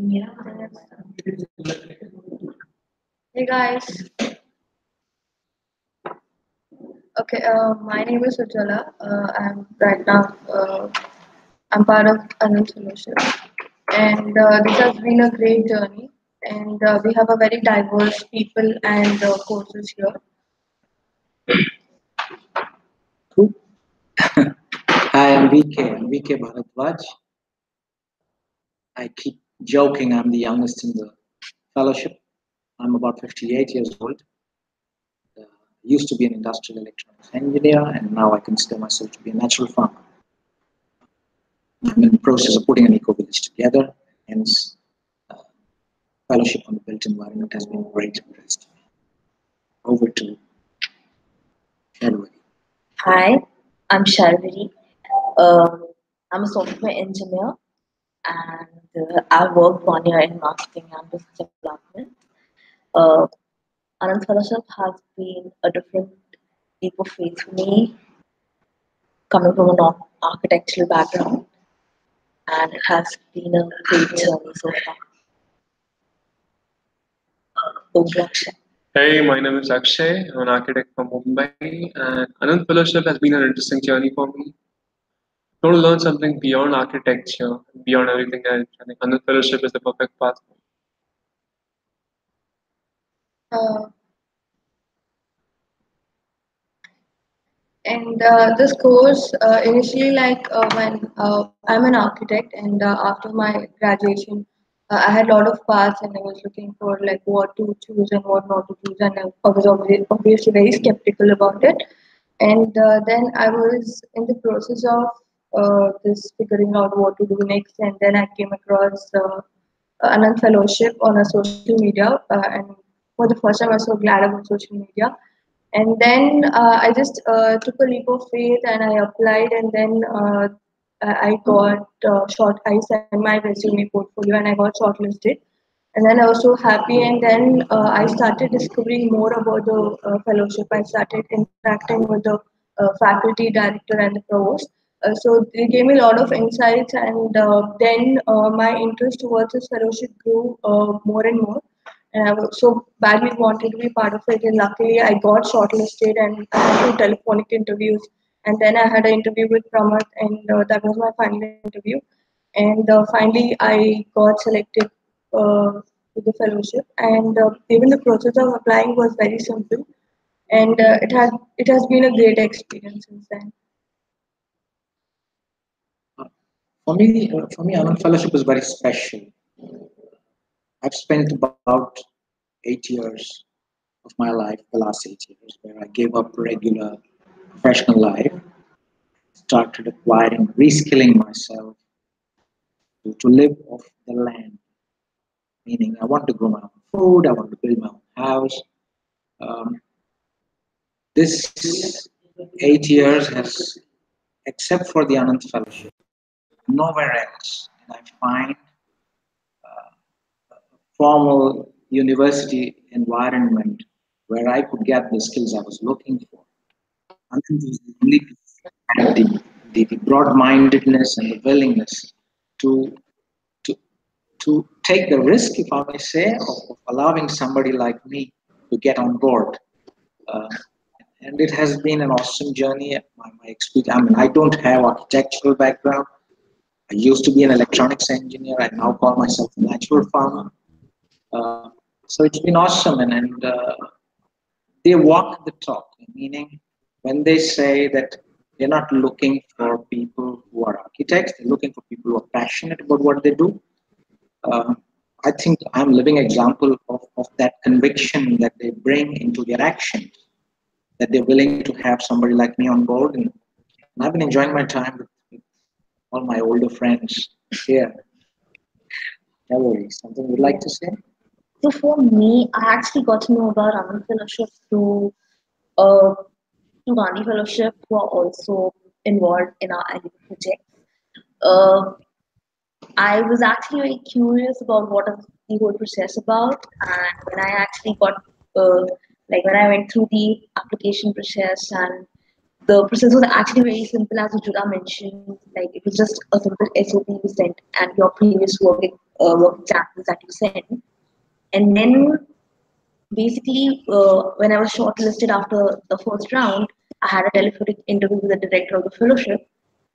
Yeah. Hey guys. Okay, my name is Ujjwala. I'm right now. I'm part of Anant Fellowship, and this has been a great journey. And we have a very diverse people and courses here. Cool. Hi, I'm VK. I'm VK Bharatwaj. I keep joking I'm the youngest in the fellowship. I'm about 58 years old. Used to be an industrial electronics engineer, and now I consider myself to be a natural farmer. I'm in the process of putting an eco-village together, hence uh, fellowship on the built environment has been a great interest to me. Over to Sharwari. Hi, I'm Sharviri. Um, I'm a software engineer and I worked 1 year in marketing and business development. Uh, Anant Fellowship has been a different leap of faith for me, coming from an architectural background, and it has been a great journey so far. Over to Akshay. Hey, my name is Akshay. I'm an architect from Mumbai, and Anant Fellowship has been an interesting journey for me. I want to learn something beyond architecture, beyond everything else. I think Anant Fellowship is the perfect path. Uh, and this course initially, when I'm an architect, and after my graduation, I had a lot of paths, and I was looking for like what to choose and what not to choose, and I was obviously very skeptical about it. And then I was in the process of this figuring out what to do next, and then I came across Anant Fellowship on a social media, and for the first time, I was so glad about social media. And then I just took a leap of faith and I applied, and then I got I sent my resume portfolio and I got shortlisted. And then I was so happy, and then I started discovering more about the fellowship. I started interacting with the faculty director and the provost. So they gave me a lot of insights, and then my interest towards this fellowship grew more and more. And I was so badly wanted to be part of it, and luckily I got shortlisted, and I had two telephonic interviews, and then I had an interview with Pramath, and that was my final interview. And finally, I got selected to the fellowship, and even the process of applying was very simple, and it has been a great experience since then. For me, Anand Fellowship is very special. I've spent about 8 years of my life, the last 8 years, where I gave up regular professional life, started acquiring, reskilling myself to live off the land. Meaning, I want to grow my own food, I want to build my own house. Um, this 8 years has, except for the Anant Fellowship, nowhere else did I find formal university environment where I could get the skills I was looking for. Anant was the only place that had the broad-mindedness and the willingness to to to take the risk, if I may say, of allowing somebody like me to get on board. Uh, and it has been an awesome journey. My experience. I mean, I don't have architectural background. I used to be an electronics engineer. I now call myself a natural farmer. So it's been awesome, and they walk the talk. Meaning, when they say that they're not looking for people who are architects, they're looking for people who are passionate about what they do. Uh, I think I'm a living example of that conviction that they bring into their actions, that they're willing to have somebody like me on board. And I've been enjoying my time with all my older friends here. Valerie, something you'd like to say? So for me, I actually got to know about Anant Fellowship uh, through Gandhi Fellowship, who are also involved in our IDP project. Uh, I was actually very curious about what is the whole process about, and when I actually got, uh, when I went through the application process and the process was actually very simple, as Judah mentioned. Like it was just a simple SOP you sent and your previous work examples that you sent, and then basically when I was shortlisted after the first round, I had a telephonic interview with the director of the fellowship,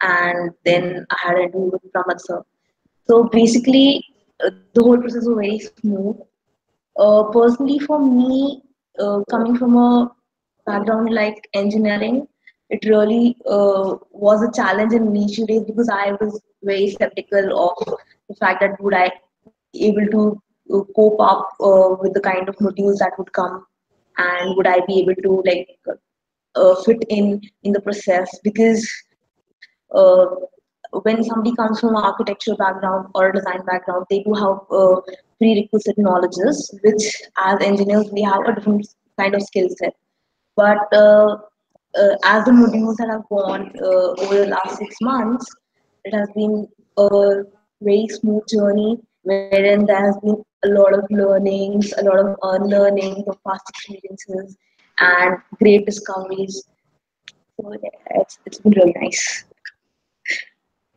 and then I had an interview with Pramad sir. So basically, the whole process was very smooth. Personally, for me, coming from a background like engineering, it really was a challenge in initial days because I was very skeptical of the fact that would I be able to cope up with the kind of modules that would come, and would I be able to like fit in the process, because uh, when somebody comes from an architecture background or a design background, they do have prerequisite knowledges, which as engineers we have a different kind of skill set. But as the modules that have gone over the last 6 months, it has been a very smooth journey wherein there has been a lot of learnings, a lot of unlearning of past experiences, and great discoveries. So yeah, it's been really nice.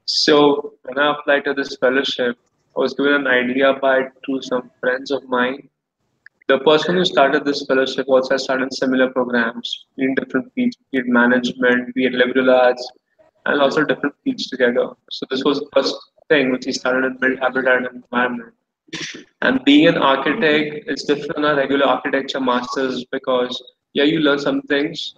So when I applied to this fellowship, I was given an idea by to some friends of mine. The person who started this fellowship also has started similar programs in different fields, be it management, be it liberal arts, and also different fields together. So this was the first thing which he started in build habitat and environment. And being an architect, it's different than a regular architecture masters because yeah, you learn some things,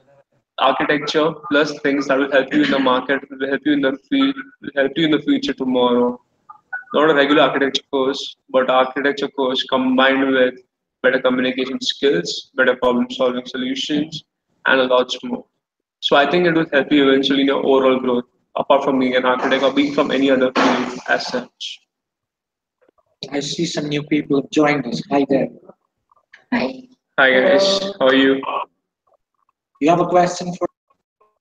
architecture plus things that will help you in the market, will help you in the field, will help you in the future tomorrow. Not a regular architecture course, but architecture course combined with better communication skills, better problem solving solutions, and a lot more. So I think it will help you eventually in your overall growth, apart from being an architect or being from any other field as such. I see some new people have joined us. Hi there. Hi. Hi guys, how are you? You have a question for,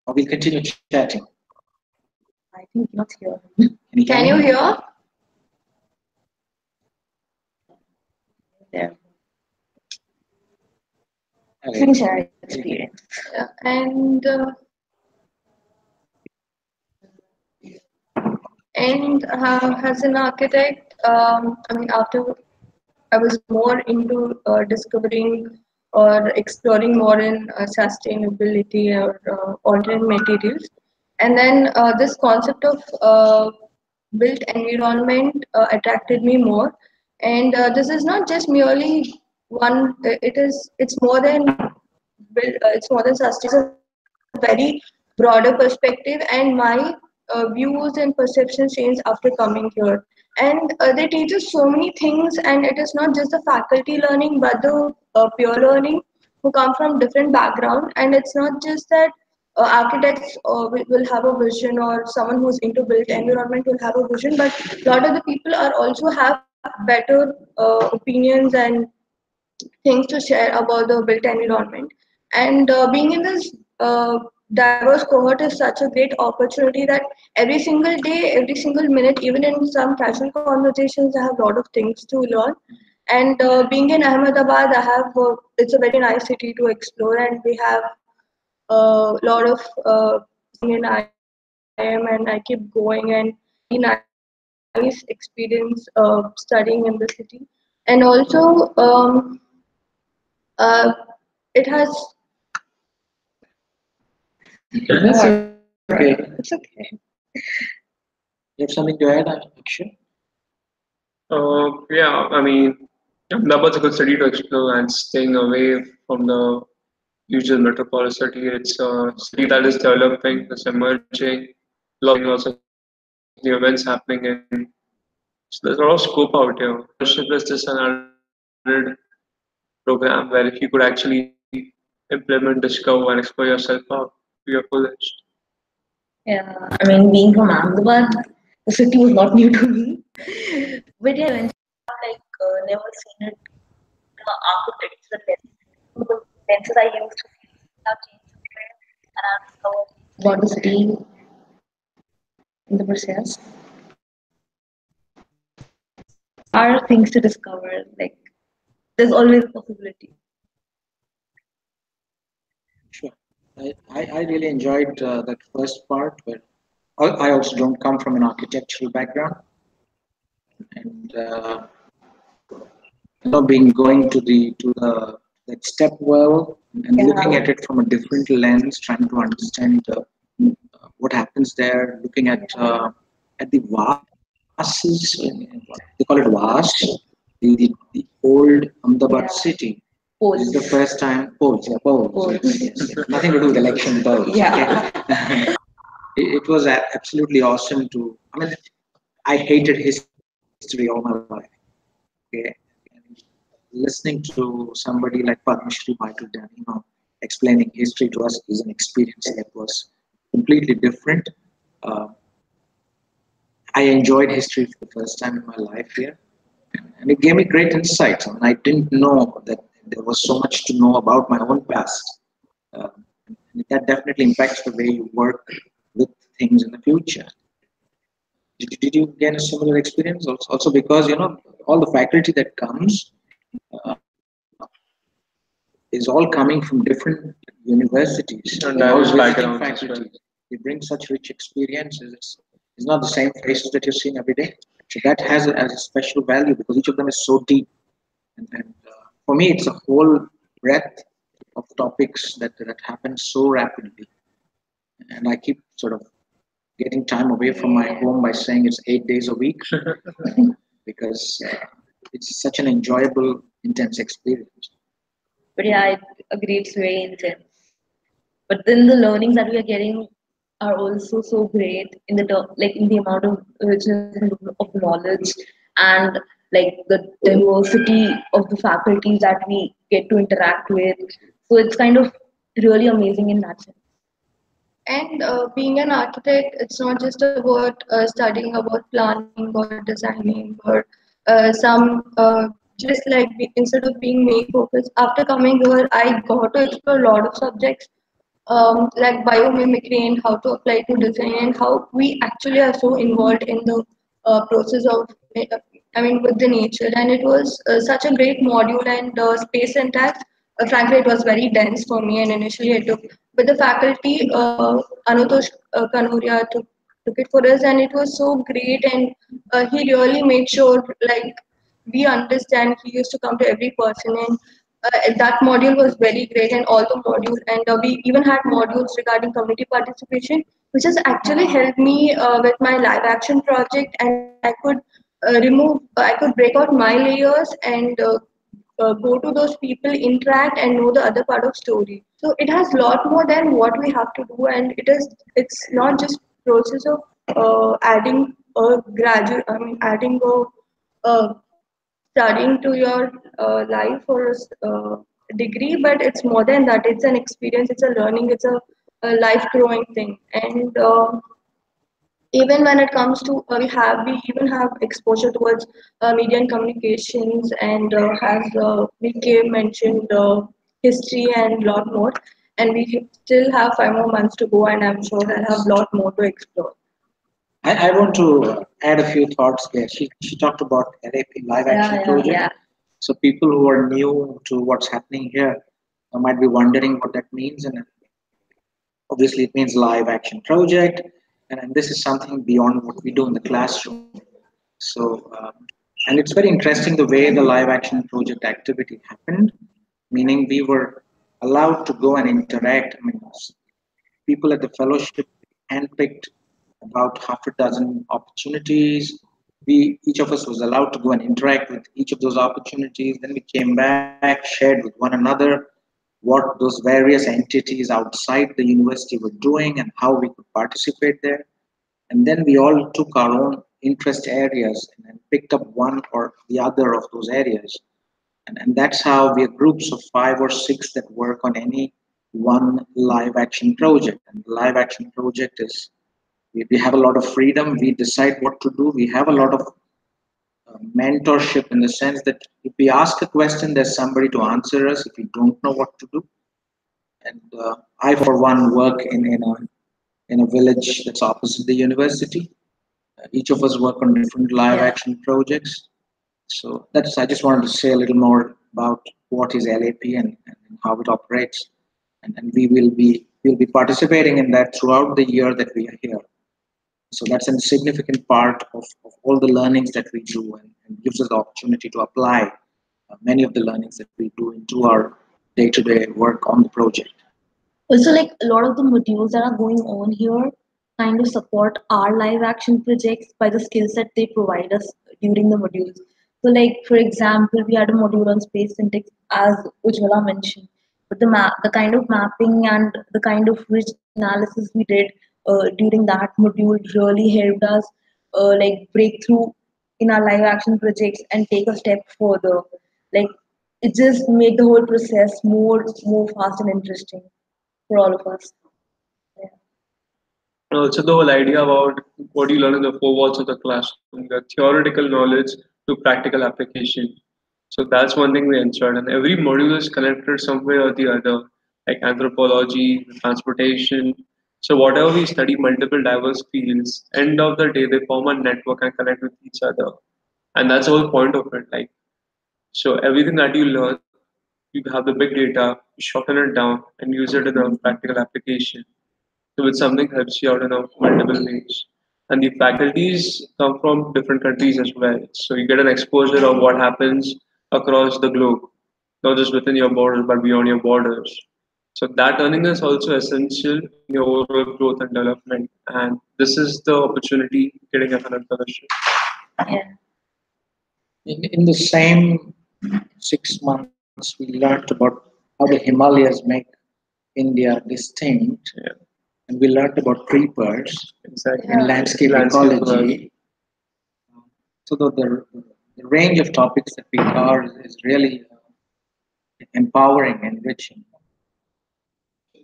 or we'll continue chatting. I think not here. Can you hear Can you me? hear? There. Okay. Finish our experience. Yeah. And as an architect, I mean, after I was more into discovering or exploring more in sustainability or alternate materials. And then this concept of built environment attracted me more. And this is not just merely one. It's more than it's more than sustainability. It's a very broader perspective, and my views and perceptions changed after coming here. And they teach us so many things, and it is not just the faculty learning, but the peer learning who come from different background. And it's not just that architects will have a vision, or someone who's into built environment will have a vision, but a lot of the people are also have better opinions and things to share about the built environment. And being in this diverse cohort is such a great opportunity that every single day, every single minute, even in some casual conversations, I have a lot of things to learn. And being in Ahmedabad, it's a very nice city to explore, and we have a lot of in IIM, and I keep going, and nice experience studying in the city. And also, uh, it has. That's okay. It's okay. You have something to add, Akshay? Yeah, I mean, Ahmedabad's a good city to explore and staying away from the usual metropolis city. It's a city that is developing, it's emerging, lots of new events happening in. So there's a lot of scope out here. Fellowship is just an added program where if you could actually implement, discover, and explore yourself out to your fullest. Yeah, I mean, being from Ahmedabad, the city was not new to me. But yeah, eventually, I've like never seen it from an architect's lens. So the lenses I used to see have changed a bit, and I've discovered about the city in the process. There are things to discover. Like, there's always a possibility. Sure. I really enjoyed that first part, but I also don't come from an architectural background, and being going to the that step well and looking Yeah. at it from a different lens, trying to understand what happens there, looking at the vases, what they call it vas, the old Ahmedabad Yeah. city. This is the Polls. first time polls, yeah, polls, yes, Polls. yes, yes. Nothing to do with election polls. Yeah. Okay, it was absolutely awesome to. I mean, I hated history all my life. Okay, listening to somebody like Padmashri Michael explaining history to us is an experience that was completely different. Uh, I enjoyed history for the first time in my life here, and it gave me great insights. I mean, I didn't know that there was so much to know about my own past. Uh, and that definitely impacts the way you work with things in the future. Did you gain a similar experience? Also because all the faculty that comes uh, is all coming from different universities. They're all And visiting diverse backgrounds faculties. as well. They bring such rich experiences. It's not the same faces that you're seeing every day. So that has a special value because each of them is so deep. And for me, it's a whole breadth of topics that happen so rapidly. And I keep sort of getting time away from my home by saying it's 8 days a week because it's such an enjoyable, intense experience. But yeah, I agree, it's very intense. But then the learnings that we are getting are also so great in the like in the amount of richness of knowledge and like the diversity of the faculties that we get to interact with. So it's kind of really amazing in that sense. And being an architect, it's not just about studying about planning or designing or just like instead of being main focus. After coming here, I got to explore a lot of subjects like biomimicry and how to apply to design and how we actually are so involved in the process of, I mean, with the nature. And it was such a great module and space syntax. Frankly, it was very dense for me, and initially I took, but the faculty, Anutosh Kanuria took it for us, and it was so great. And he really made sure, like, we understand. He used to come to every person, and that module was very great, and all the modules, and we even had modules regarding community participation, which has actually helped me with my live action project, and I could I could break out my layers and go to those people, interact, and know the other part of story. So it has a lot more than what we have to do, and it's not just process of adding a graduate. I mean, adding a studying to your life or degree, but it's more than that. It's an experience, it's a learning, it's a life growing thing. And even when it comes to we even have exposure towards media and communications, and has VK mentioned history and lot more, and we still have 5 more months to go, and I'm sure I'll have a lot more to explore. I want to add a few thoughts there. She talked about LAP live action project. Yeah. So people who are new to what's happening here might be wondering what that means. And obviously, it means live action project. And this is something beyond what we do in the classroom. So and it's very interesting the way the live action project activity happened, meaning we were allowed to go and interact. I mean, people at the fellowship handpicked about half a dozen opportunities. We each of us was allowed to go and interact with each of those opportunities. Then we came back, shared with one another what those various entities outside the university were doing and how we could participate there. And then we all took our own interest areas and picked up one or the other of those areas. And that's how we are groups of 5 or 6 that work on any one live action project. And the live action project is we have a lot of freedom. We decide what to do. We have a lot of mentorship in the sense that if we ask a question, there's somebody to answer us if we don't know what to do. And I, for one, work in a village that's opposite the university. Each of us work on different live Yeah. action projects. So that's I just wanted to say a little more about what is LAP and how it operates. And we will be We'll be participating in that throughout the year that we are here. So that's a significant part of all the learnings that we do, and gives us the opportunity to apply many of the learnings that we do into our day-to-day work on the project. Also, like a lot of the modules that are going on here kind of support our live action projects by the skills that they provide us during the modules. So, like for example, we had a module on space syntax, as Ujjwala mentioned. But the kind of mapping and the kind of rich analysis we did during that module really helped us like break through in our live action projects and take a step further. Like it just made the whole process more fast and interesting for all of us. Yeah. And also the whole idea about what you learn in the four walls of the classroom, the theoretical knowledge to practical application. So that's one thing we ensured. And every module is connected some way or the other, like anthropology, transportation. So whatever we study, multiple diverse fields, end of the day they form a network and connect with each other. And that's the whole point of it. Like so everything that you learn, you have the big data, you shorten it down and use it in a practical application. So which something helps you out in a multiple ways. And the faculties come from different countries as well. So you get an exposure of what happens across the globe, not just within your borders, but beyond your borders. So that learning is also essential in your overall growth and development. And this is the opportunity getting a Anant Fellowship. Yeah. In the same 6 months, we learned about how the Himalayas make India distinct, Yeah, and we learned about creepers exactly. and Yeah. landscape Landscape ecology. So the range of topics that we cover is really empowering, enriching.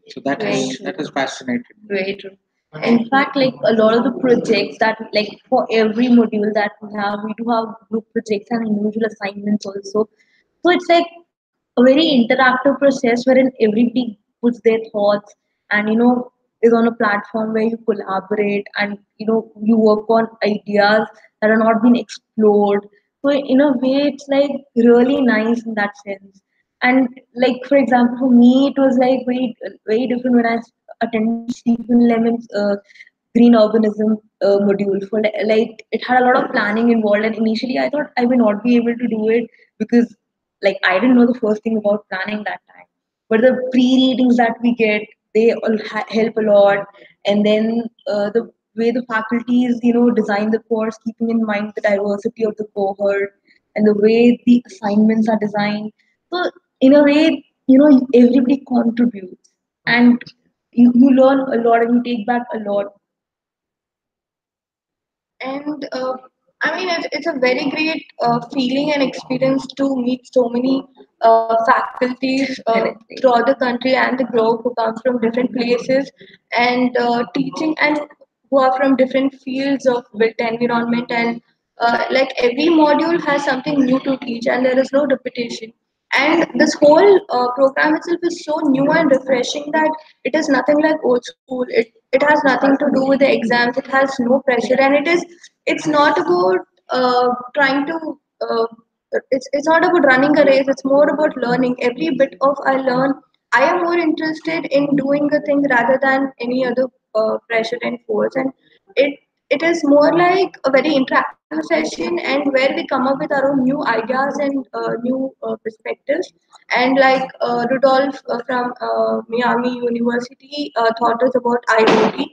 So Very true. that has fascinated me. Very true. In fact, like a lot of the projects that like for every module that we do have group projects and individual assignments also. So it's like a very interactive process wherein everybody puts their thoughts and is on a platform where you collaborate and you work on ideas that are not being explored. So in a way, it's like really nice in that sense. And like for example, for me, it was like very different when I attended Stephen Lemon's green urbanism module. For like it had a lot of planning involved, and initially I thought I may not be able to do it because like I didn't know the first thing about planning that time. But the pre-readings that we get, they all help a lot, and then the way the faculties design the course, keeping in mind the diversity of the cohort, and the way the assignments are designed. So in a way, everybody contributes, and you learn a lot and you take back a lot. And I mean, it's a very great feeling and experience to meet so many faculties throughout the country and the globe who come from different places and teaching, and who are from different fields of built environment. And like every module has something new to teach, and there is no repetition. And this whole program itself is so new and refreshing that it is nothing like old school. It has nothing to do with the exams. It has no pressure, and it's not about trying to. It's not about running a race. It's more about learning. Every bit of I learn, I am more interested in doing a thing rather than any other pressure and force. And it it is more like a very interactive session, and where we come up with our own new ideas and new perspectives. And like Rudolph from Miami University taught us about IoT.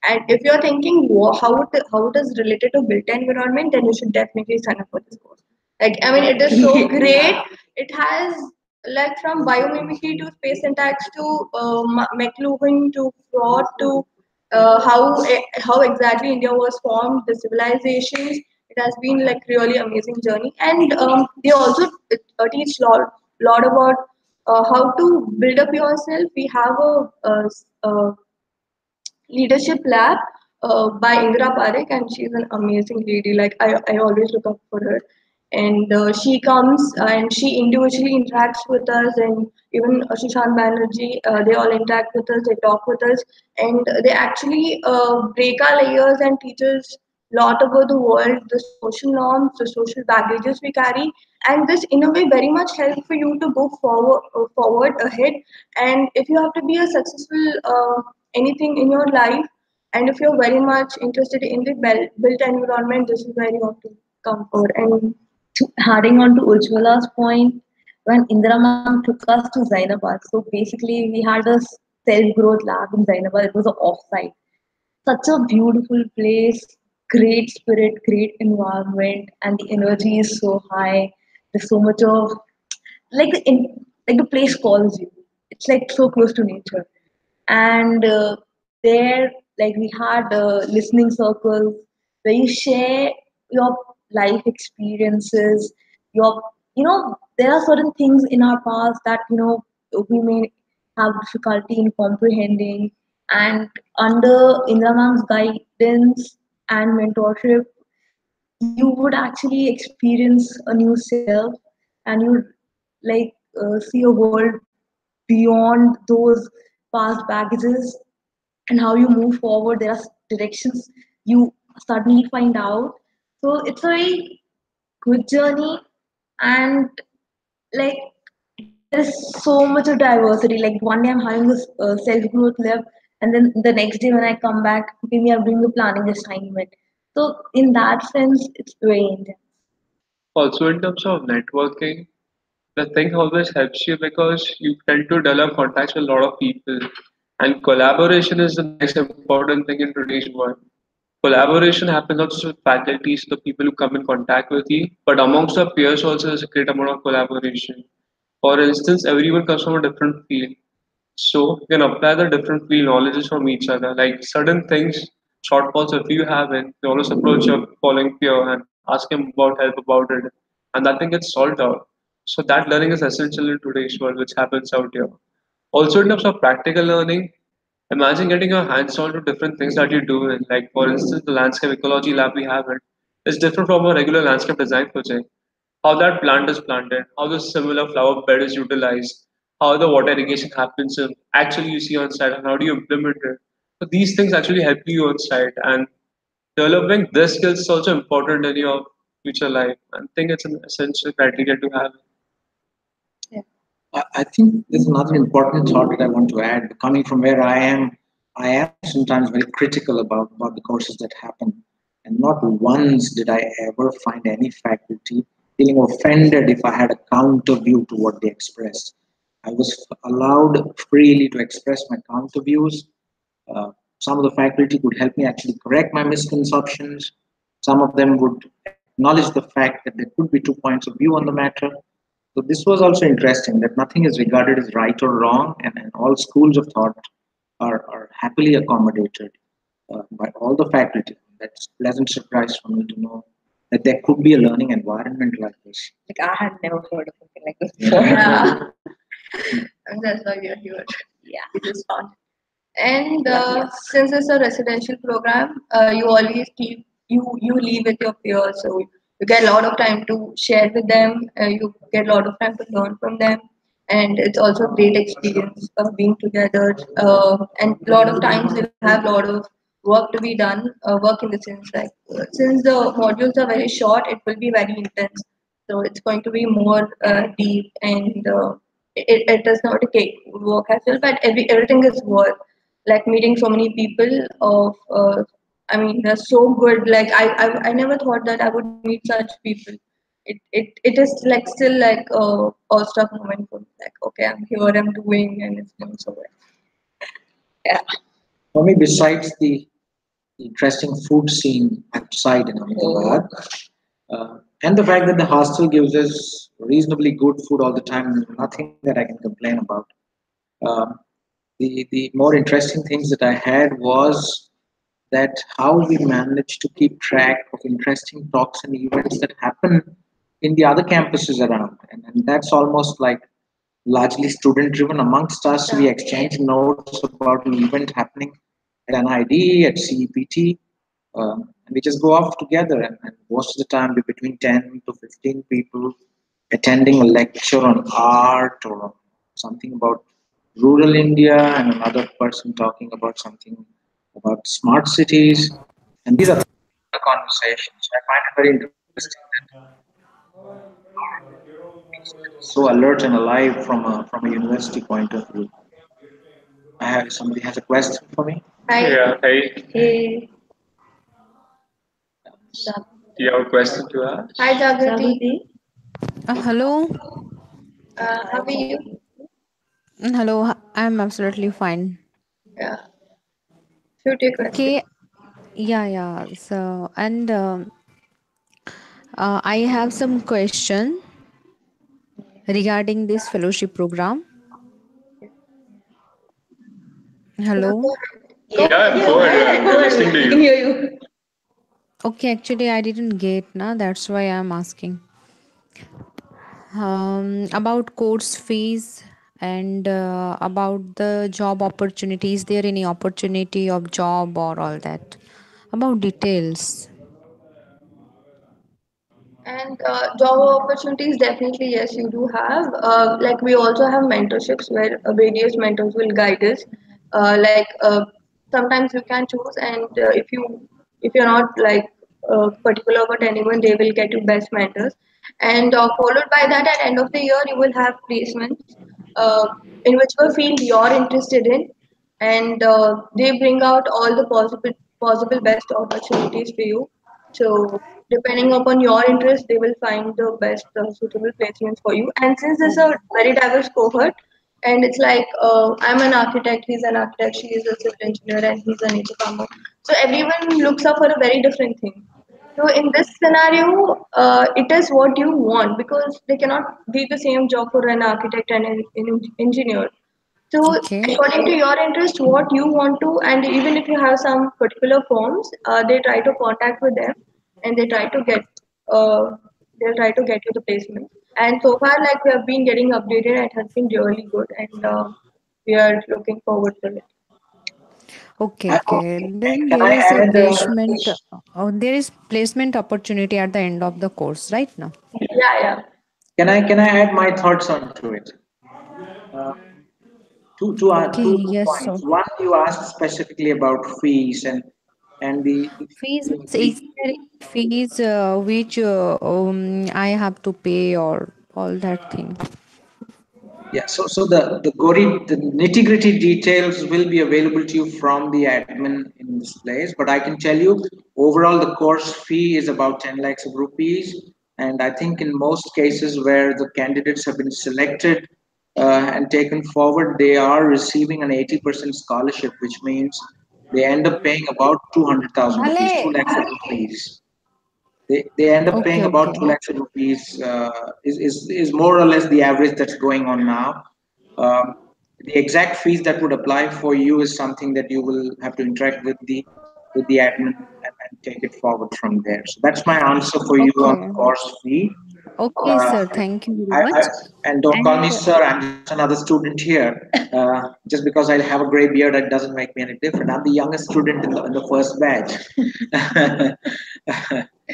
And if you're thinking how it is related to built environment, then you should definitely sign up for this course. Like I mean, it is so great. It has like from biomimicry to space syntax to McLuhan to fraud to how exactly India was formed, the civilizations. It has been like really amazing journey, and they also teach lot about how to build up yourself. We have a leadership lab by Indra Parikh, and she's an amazing lady. Like I always look up for her. And she comes and she individually interacts with us, and even Shishant Banerjee, they all interact with us, they talk with us, and they actually break our layers and teach us lot about the world, the social norms, the social baggages we carry, and this in a way very much helps for you to go forward ahead. And if you have to be a successful anything in your life, and if you're very much interested in the built environment, this is where you have to come forward. And Adding on to Ujjwala's point, when Indira Ma'am took us to Zainabad, so basically we had a self-growth lab in Zainabad. It was an off-site. Such a beautiful place, great spirit, great environment, and the energy is so high. There's so much of like the place calls you. It's like so close to nature, and there like we had listening circles where you share your life experiences. Your there are certain things in our past that we may have difficulty in comprehending, and under Indra Ma'am's guidance and mentorship, you would actually experience a new self, and you would like see a world beyond those past baggages, and how you move forward. There are directions you suddenly find out. So it's a very good journey, and like there is so much of diversity. Like one day I'm having this self growth lab, and then the next day when I come back, maybe I'm doing a planning assignment. So in that sense, it's very intense. Also, in terms of networking, the thing always helps you because you tend to develop contacts with a lot of people, and collaboration is the next important thing in today's world. Collaboration happens not just with faculties, the people who come in contact with you, but amongst our peers also there's a great amount of collaboration. For instance, everyone comes from a different field, so you can apply the different field knowledges from each other. Like certain things, shortfalls, if you have it, you always approach your following peer and ask him about help about it, and that thing gets solved out. So that learning is essential in today's world, which happens out here. Also, in terms of practical learning, imagine getting your hands on to different things that you do. In. Like for instance, the landscape ecology lab we have it is different from a regular landscape design project. How that plant is planted, how the similar flower bed is utilized, how the water irrigation happens actually you see on site, and how do you implement it. So these things actually help you on site, and developing this skills is also important in your future life. I think it's an essential criteria to have. yeah. I think there's another important thought that I want to add. Coming from where I am sometimes very critical about the courses that happen. And not once did I ever find any faculty feeling offended if I had a counter view to what they expressed. I was allowed freely to express my counter views. Uh, some of the faculty could help me actually correct my misconceptions. Some of them would acknowledge the fact that there could be two points of view on the matter. So this was also interesting that nothing is regarded as right or wrong, and all schools of thought are happily accommodated by all the faculty. That's a pleasant surprise for me to know that there could be a learning environment like this. Like I had never heard of something like this before. Yeah. And that's why we are here. Yeah. We just found. And since it's a residential program, you always keep you leave with your peers, so you get a lot of time to share with them. You get a lot of time to learn from them, and it's also a great experience of being together. And a lot of times you'll have a lot of work to be done. Work in the sense like since the modules are very short, it will be very intense. So it's going to be more deep, and it does not take work as well, but everything is worth like meeting so many people of I mean they're so good. Like I never thought that I would meet such people. It is like still like a awestruck moment for me. Like okay, I'm here, I'm doing, and it's going so well. Yeah. For me, besides the interesting food scene outside in Ahmedabad, and the fact that the hostel gives us reasonably good food all the time, nothing that I can complain about. Um, the more interesting things that I had was that how we managed to keep track of interesting talks and events that happen in the other campuses around, and that's almost like largely student driven. Amongst us, we exchange notes about an event happening at NID, at CEPT, and we just go off together. And most of the time, be between 10 to 15 people attending a lecture on art or something about rural India, and another person talking about something about smart cities. And these are the conversations. I find it very interesting that so alert and alive from a university point of view. Somebody has a question for me. Hi. Yeah, hey, Hey. do you have a question to ask? Hi, Jagrati. Jagriti. Hello. How are you? Hello. I'm absolutely fine. Yeah. Shoot your question. Okay. Yeah, yeah. So, and I have some question regarding this fellowship program. Yeah, Hello. go ahead. Go Yeah, ahead. go ahead. Go I'm listening ahead. to We can you. hear you. Okay, actually, I didn't get na. That's why I'm asking. About course fees and about the job opportunities. There any opportunity of job or all that? About details. And job opportunities, definitely, yes, you do have. Like we also have mentorships where various mentors will guide us. Sometimes you can choose, and if you're not like particular about anyone, they will get you best mentors. And followed by that, at end of the year, you will have placements in whichever field you're interested in, and they bring out all the possible best opportunities for you. So depending upon your interest, they will find the best suitable placements for you. And since this is a very diverse cohort, and it's like I'm an architect, he's an architect, she is a civil engineer, and he's a nature farmer. So everyone looks up for a very different thing. So in this scenario, it is what you want because they cannot be the same job for an architect and an engineer. So Okay. according to your interest, what you want to, and even if you have some particular forms, they try to contact with them, and uh, they'll try to get you the placement. And so far, like we have been getting updated, it has been really good, and we are looking forward to it. Okay, okay. Okay. Then Can there I is a add? placement. Oh, there is placement opportunity at the end of the course, right now. Yeah, yeah. Can I add my thoughts onto it? Uh, Okay, two yes. points. So One, you asked specifically about fees and fees the means is there any fees which I have to pay or all that thing. yeah. So the nitty gritty details will be available to you from the admin in this place. But I can tell you overall the course fee is about 10 lakhs of rupees, and I think in most cases where the candidates have been selected and taken forward, they are receiving an 80% scholarship, which means they end up paying about 200,000 rupees, 2 lakhs of rupees. They end up Okay, paying about okay. 2 lakhs of rupees, is more or less the average that's going on now. The exact fees that would apply for you is something that you will have to interact with the admin and take it forward from there. So that's my answer for you on Okay. the course fee. Okay, Uh, sir. Thank you very I, much. and don't call me And sir. I'm just another student here. Just because I have a gray beard, that doesn't make me any different. I'm the youngest student in the first batch.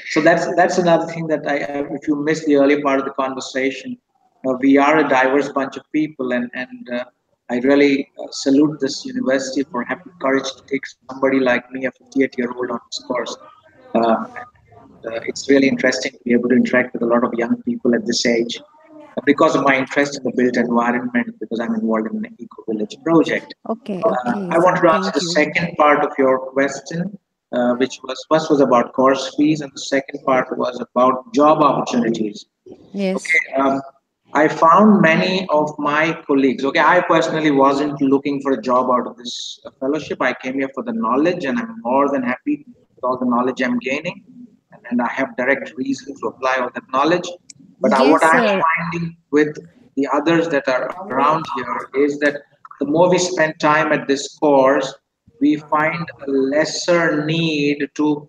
So that's another thing that if you missed the earlier part of the conversation, we are a diverse bunch of people, and I really salute this university for having the courage to take somebody like me, a 58-year-old, on this course. It's really interesting to be able to interact with a lot of young people at this age because of my interest in the built environment, because I'm involved in an eco village project. okay, okay, I sir. wanted to answer Thank the you. second part of your question, which was first was about course fees, and the second part was about job opportunities. Yes. Okay, I found many of my colleagues. Okay, I personally wasn't looking for a job out of this fellowship. I came here for the knowledge, and I'm more than happy with all the knowledge I'm gaining, and I have direct reason to apply all that knowledge. But what Yes, I'm sir. finding with the others that are around here is that the more we spend time at this course, we find a lesser need to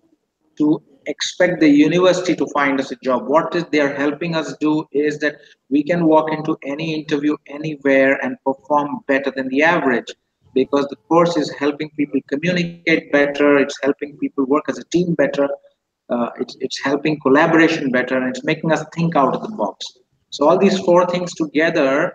expect the university to find us a job. What is they are helping us do is that we can walk into any interview anywhere and perform better than the average because the course is helping people communicate better, it's helping people work as a team better, it's helping collaboration better, and it's making us think out of the box. So all these four things together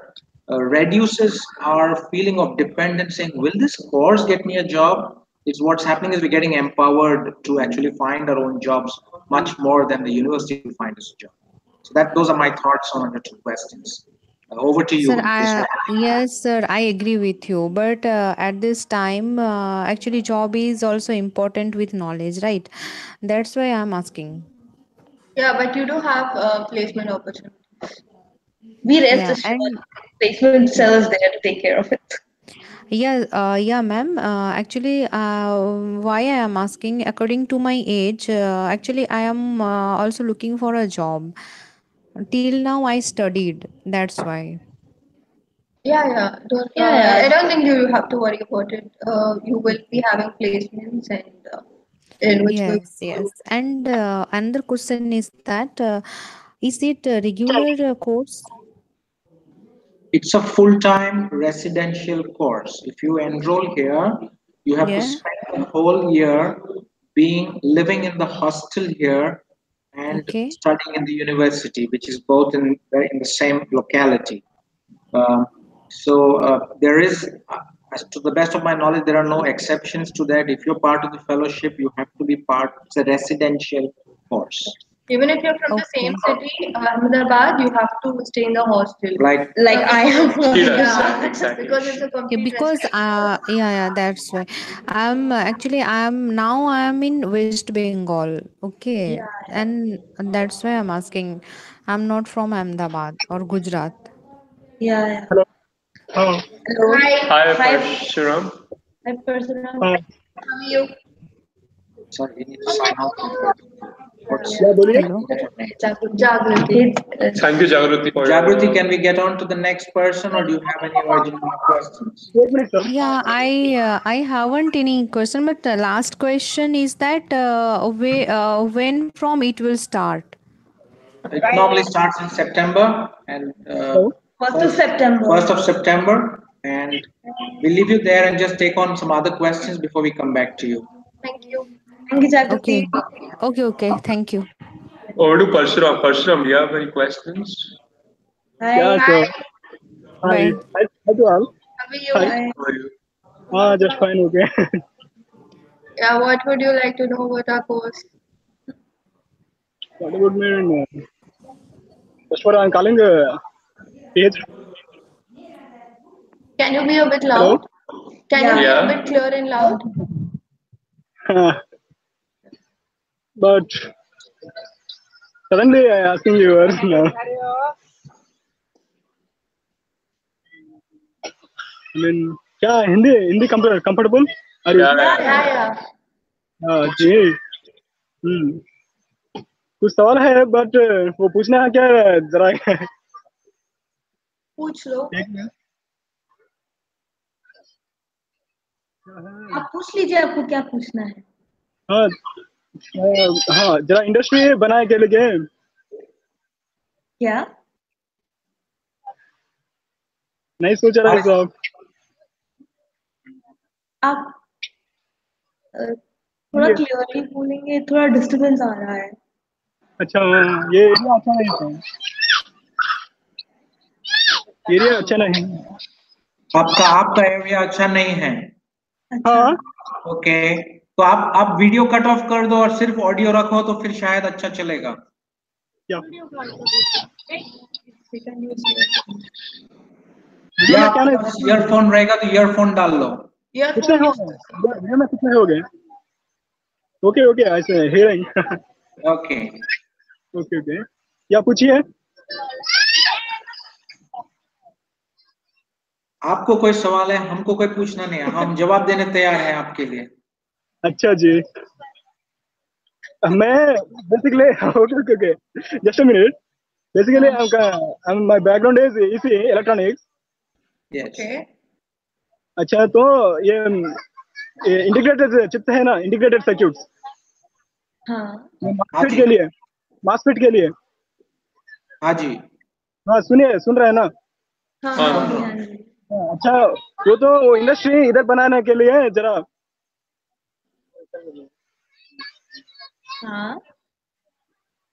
reduces our feeling of dependence, saying, will this course get me a job? It's what's happening is we're getting empowered to actually find our own jobs much more than the university will find us a job. So those are my thoughts on the two questions. Over to Sir, you, Isra. yes, sir, I agree with you. But at this time, actually, job is also important with knowledge, right? That's why I'm asking. Yeah, but you do have placement opportunity. We rest Yeah, assured, and placement cell is there to take care of it. yeah, ma'am. Actually, why I am asking, according to my age, actually, I am also looking for a job. Till now, I studied. That's why. Yeah, yeah. Don't, Yeah, I yeah. don't think you have to worry about it. You will be having placements and in which will Yes, yes. And another question is that is it a regular course? It's a full-time residential course. If you enroll here, you have to Yeah. spend the whole year living in the hostel here and Okay. studying in the university, which is both in the same locality. Um, there is, as to the best of my knowledge, there are no exceptions to that. If you're part of the fellowship, you have to be part. It's a residential course. even if you're from the same Okay. city, Ahmedabad, you have to stay in the hostel. Like I am from She does. Yeah, Exactly. because it's a Yeah, complete because residential. yeah, that's why. I'm in West Bengal. Okay, Yeah, and that's why I'm asking. I'm not from Ahmedabad or Gujarat. yeah, yeah. Hello. हाँ Hello. Hi, Hi, Parshuram. hi, Parsuram. हाँ how are you? Sorry, you need to sign out. What's क्या बोलिए Hello. get your name? Jagrati. Thank you, Jagruti, for Jagruti, your. can we get on to the next person, or do you have any urgent questions? एक minute sir Yeah, I haven't any question, but the last question is that when from it will start? It normally starts in September and hello 1st of September. 1st of September, and we leave you there and just take on some other questions before we come back to you. Thank you. Thank you, Jagrati. Okay, okay. Thank you. Over to Parshuram. Parshuram, do you have any questions? या Hi. Sir hi Bye. Hi hi to all How are you? Hi Hi. How are you? हाँ just fine okay Yeah, what would you like to know about our course? What about me just for I am calling page Can you be a bit hello loud? Can you Yeah. be a Yeah. bit clear and loud? But suddenly I asking you now I mean क्या Hindi Hindi comfortable are you Yeah, Yeah, Yeah, yeah. yeah. yeah. हाँ जी कुछ सवाल है but वो पूछना है क्या जरा पूछ लो. एक मिनट आप पूछ लीजिए आपको क्या पूछना है. हाँ हाँ जरा इंडस्ट्री बनाए के लिए क्या? नहीं सोच रहा है साहब आप थोड़ा ये क्लियरली बोलेंगे, थोड़ा डिस्टरबेंस आ रहा है. अच्छा ये एरिया अच्छा नहीं था एरिया अच्छा नहीं आपका आपका एरिया अच्छा नहीं है. अच्छा. हाँ ओके, तो आप वीडियो कट ऑफ कर दो और सिर्फ ऑडियो रखो तो फिर शायद अच्छा चलेगा. क्या We can use earphone. Video या में क्या आपके नहीं पास ईयरफोन रहेगा तो ईयरफोन डाल लो. कितने Earphone हो use गए कर सकते वीडियो में कितने हो गए ओके ओके ऐसे हियरिंग ओके, ओके ओके क्या पूछिए आपको कोई सवाल है, हमको कोई पूछना नहीं है, हम जवाब देने तैयार हैं आपके लिए. अच्छा जी मैं basically okay okay okay just a minute basically my background is EC electronics yes. Okay. अच्छा तो ये इंटीग्रेटेड चिप्स है ना इंटीग्रेटेड सर्किट्स हाँ. हाँ मासफेट जी, के लिए मासफेट के लिए हाँ जी. हाँ सुनिए सुन रहे हैं ना हाँ, हाँ, हाँ, सुन लो. हाँ जी. अच्छा वो तो इंडस्ट्री इधर बनाने के लिए जरा हाँ.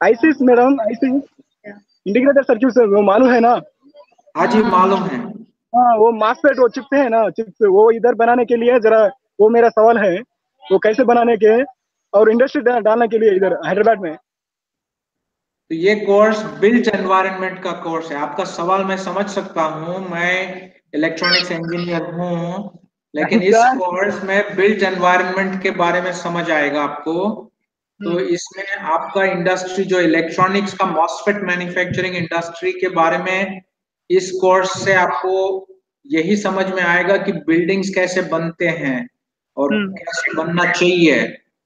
ISIS madam ISIS Yeah. Integrated circuits वो मालूम है ना हाँ जी, मालूम है. हाँ वो मासफेट वो चिप्स है ना चिप्स वो इधर बनाने के लिए जरा वो मेरा सवाल है वो कैसे बनाने के और इंडस्ट्री डालने के लिए इधर हैदराबाद में तो ये कोर्स बिल्ट एनवायरनमेंट का कोर्स है। आपका सवाल मैं समझ सकता हूँ, मैं इलेक्ट्रॉनिक्स इंजीनियर हूँ, लेकिन इस सर। कोर्स में बिल्ट एनवायरनमेंट के बारे में समझ आएगा आपको। तो इसमें आपका इंडस्ट्री जो इलेक्ट्रॉनिक्स का मॉसफेट मैन्युफैक्चरिंग इंडस्ट्री के बारे में इस कोर्स से आपको यही समझ में आएगा कि बिल्डिंग्स कैसे बनते हैं और कैसे बनना चाहिए।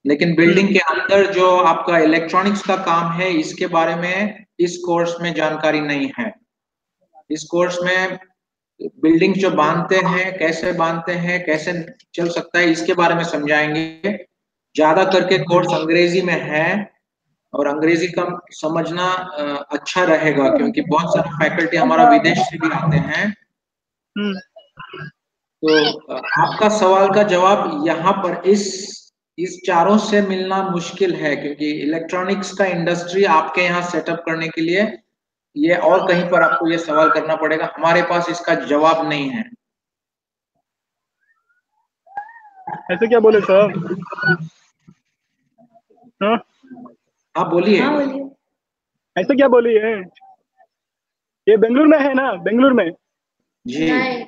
लेकिन बिल्डिंग के अंदर जो आपका इलेक्ट्रॉनिक्स का काम है, इसके बारे में इस कोर्स में जानकारी नहीं है। इस कोर्स में बिल्डिंग जो बांधते हैं, कैसे चल सकता है, इसके बारे में समझाएंगे। ज्यादा करके कोर्स अंग्रेजी में है और अंग्रेजी का समझना अच्छा रहेगा, क्योंकि बहुत सारा फैकल्टी हमारा विदेश से भी आते हैं। तो आपका सवाल का जवाब यहाँ पर इस चारों से मिलना मुश्किल है, क्योंकि इलेक्ट्रॉनिक्स का इंडस्ट्री आपके यहाँ सेटअप करने के लिए ये और कहीं पर आपको ये सवाल करना पड़ेगा, हमारे पास इसका जवाब नहीं है। ऐसे क्या बोले सर? हाँ, आप बोलिए। हाँ बोलिए। ऐसे क्या बोली है? ये बेंगलुरु में है ना? बेंगलुरु में? जी, नहीं,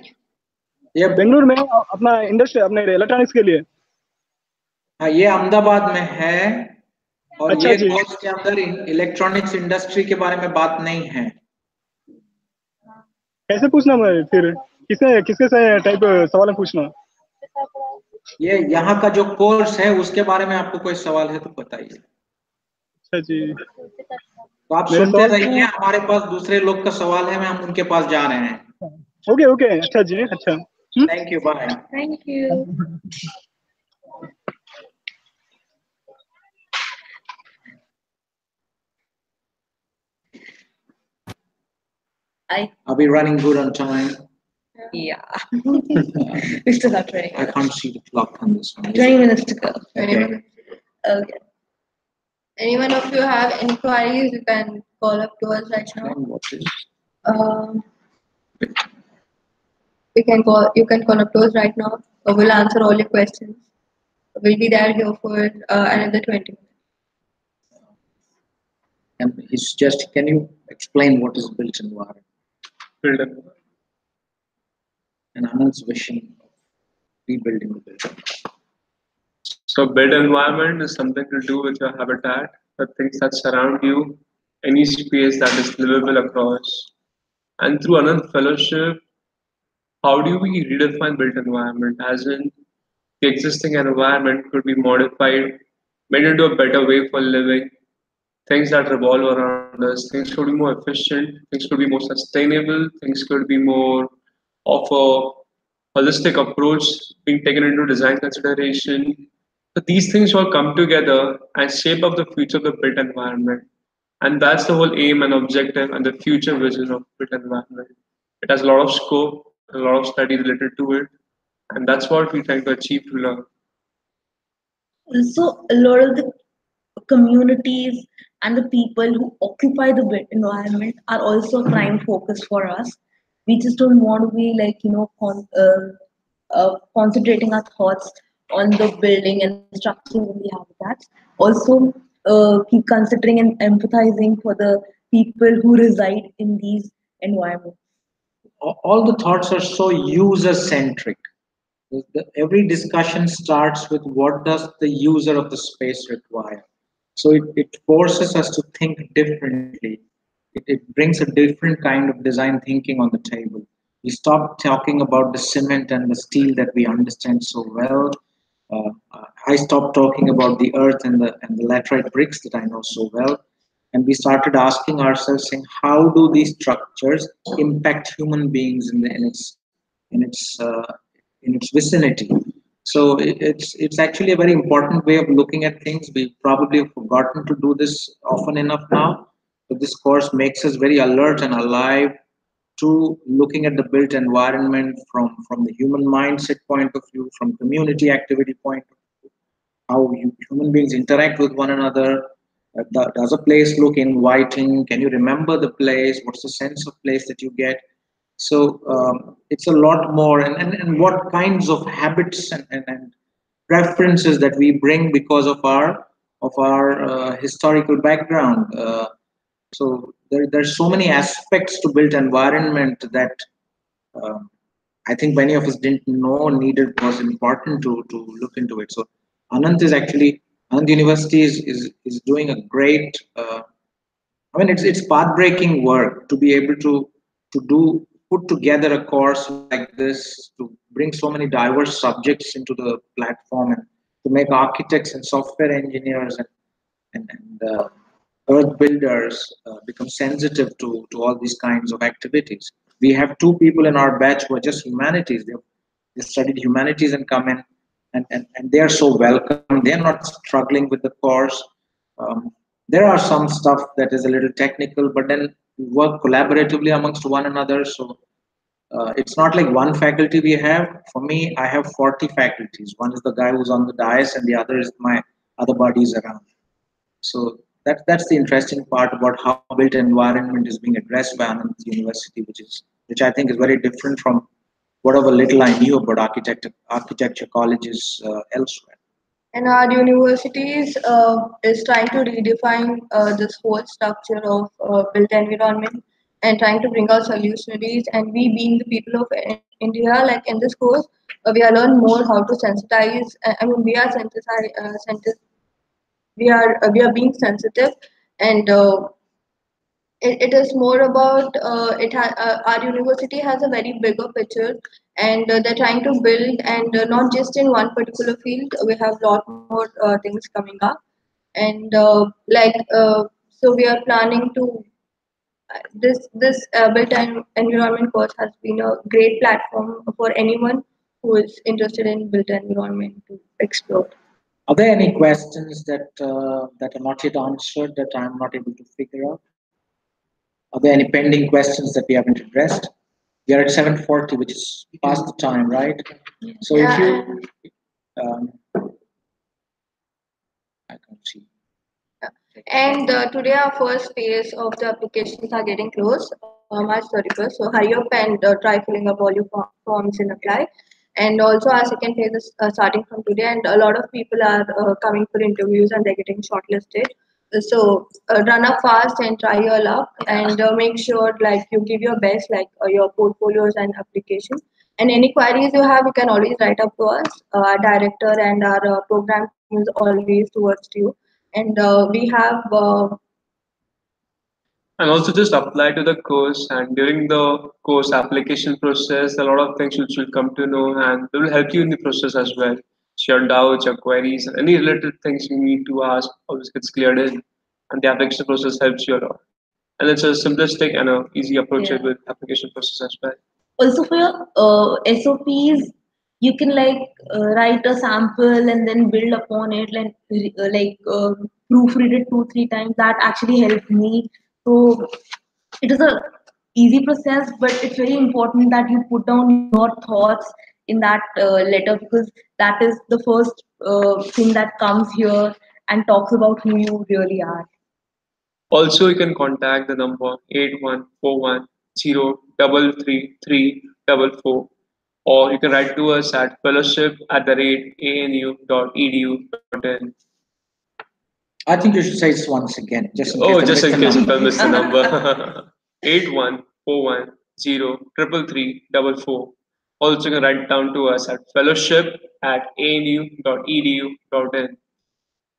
ये बेंगलुरु में अपना इंडस्ट्री, अपने इलेक्ट्रॉनिक्स के लिए। हाँ, ये अहमदाबाद में है और अच्छा ये जी। कोर्स के अंदर इलेक्ट्रॉनिक्स इंडस्ट्री के बारे में बात नहीं है। कैसे पूछना मैं फिर? किससे किसके से टाइप सवाल पूछना? ये यहाँ का जो कोर्स है उसके बारे में आपको कोई सवाल है तो बताइए। अच्छा जी। तो आप मेरे सुनते सवाल रहिए, तो हमारे पास दूसरे लोग का सवाल है, हम उनके पास जा रहे हैं। Okay okay. अच्छा जी। अच्छा। Thank you, bye. thank you. I Are we running good on time? yeah. We still have 20 I minutes. can't see the clock on this one. 20 minutes to go. Okay. Okay. Anyone of you have any queries, you can call up to us right now. Explain what is Um, you can call up to us right now. We'll answer all your questions. We'll be there here for another 20 minutes. and he's just, can you explain what is built environment Built environment. and Anand's vision of rebuilding the building? So built environment is something to do with your habitat, the things that surround you, any space that is livable across. And through Anant Fellowship, how do we redefine built environment? As in, the existing environment could be modified, made into a better way for living, things that revolve around us, things could be more efficient, things could be more sustainable, things could be more of a holistic approach being taken into design consideration. So these things all come together and shape up the future of the built environment. And that's the whole aim and objective and the future vision of built environment. It has a lot of scope, a lot of study related to it, and that's what we're trying to achieve to learn. Also, a lot of the communities and the people who occupy the built environment are also a prime focus for us. We just don't want to be like, concentrating our thoughts on the building and the structures and the habitats. Also, keep considering and empathizing for the people who reside in these environments. All the thoughts are so user centric. Every discussion starts with what does the user of the space require. So it forces us to think differently. It brings a different kind of design thinking on the table. We stop talking about the cement and the steel that we understand so well. I stopped talking about the earth and the laterite bricks that I know so well, and we started asking ourselves, saying, how do these structures impact human beings in its uh, in its vicinity? So it's actually a very important way of looking at things. We've probably forgotten to do this often enough now, but this course makes us very alert and alive to looking at the built environment from the human mindset point of view, from community activity point of view, how human beings interact with one another. Does a place look inviting? Can you remember the place? What's the sense of place that you get? So it's a lot more, and what kinds of habits and preferences that we bring because of our historical background. So there's so many aspects to built environment that uh, I think many of us didn't know needed was important to look into it. So Anant University is doing a great. I mean, it's path-breaking work to be able to put together a course like this, to bring so many diverse subjects into the platform, and to make architects and software engineers and earth builders become sensitive to all these kinds of activities. We have two people in our batch who are just humanities. They studied humanities and come in, and they are so welcome. They're not struggling with the course. Um, there are some stuff that is a little technical, but then we work collaboratively amongst one another. So it's not like one faculty we have. For me, I have 40 faculties. One is the guy who's on the dais, and the other is my other buddies around. So that's the interesting part about how built environment is being addressed by Anand University, which I think is very different from whatever little I knew about architecture colleges elsewhere. And our universities is trying to redefine this whole structure of built environment and trying to bring out solutionaries. And we, being the people of India, like in this course, we are learn more how to sensitize. I mean, we are we are being sensitive, and it is more about our university has a very bigger picture, and they're trying to build, and not just in one particular field. We have a lot more things coming up, and so we are planning to this built environment course has been a great platform for anyone who is interested in built environment to explore. Are there any questions that are not yet answered that I'm not able to figure out? Are there any pending questions that we haven't addressed? We are at 7:40, which is past the time, right? So if Yeah, you, um, I can't see. and today our first phase of the applications are getting close, March 31st. So hurry up and try filling up all your forms in apply. And also our second phase is starting from today, and a lot of people are coming for interviews and they're getting shortlisted. So run up fast and try your luck, and make sure like you give your best, like your portfolios and application. And any queries you have, you can always write up to us. Our director and our program team is always towards you. And we have And also just apply to the course, and during the course application process, a lot of things you should come to know, and they will help you in the process as well. So your doubts, your queries, and any related things you need to ask always gets cleared in, and the application process helps you a lot. And it's a simplistic and a easy approachable application process as well. Also for your SOPs, you can write a sample and then build upon it, proofread it 2 3 times. That actually helped me. So it is a easy process, but it's very important that you put down your thoughts in that letter, because that is the first thing that comes here and talks about who you really are. Also, you can contact the number 8141033344, or you can write to us at fellowship@anu.edu.in. I think you should say it once again, just in case Oh, I just missed in the case if I number. miss the number, 8141033344. Also, you can write down to us at fellowship@anu.edu.in.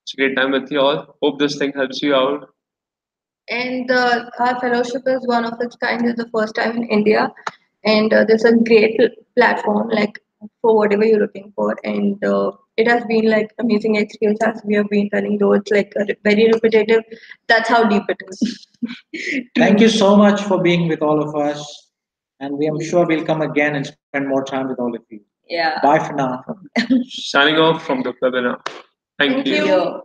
It's a great time with you all. Hope this thing helps you out. and our fellowship is one of its kind. It's the first time in India, and there's a great platform like for whatever you're looking for. And it has been like amazing experience as we have been telling. Though it's like very repetitive, that's how deep it is. Thank you so much for being with all of us, and we am sure we'll come again and spend more time with all of you. Yeah. Bye for now. Signing off from the webinar. Thank Thank you. you.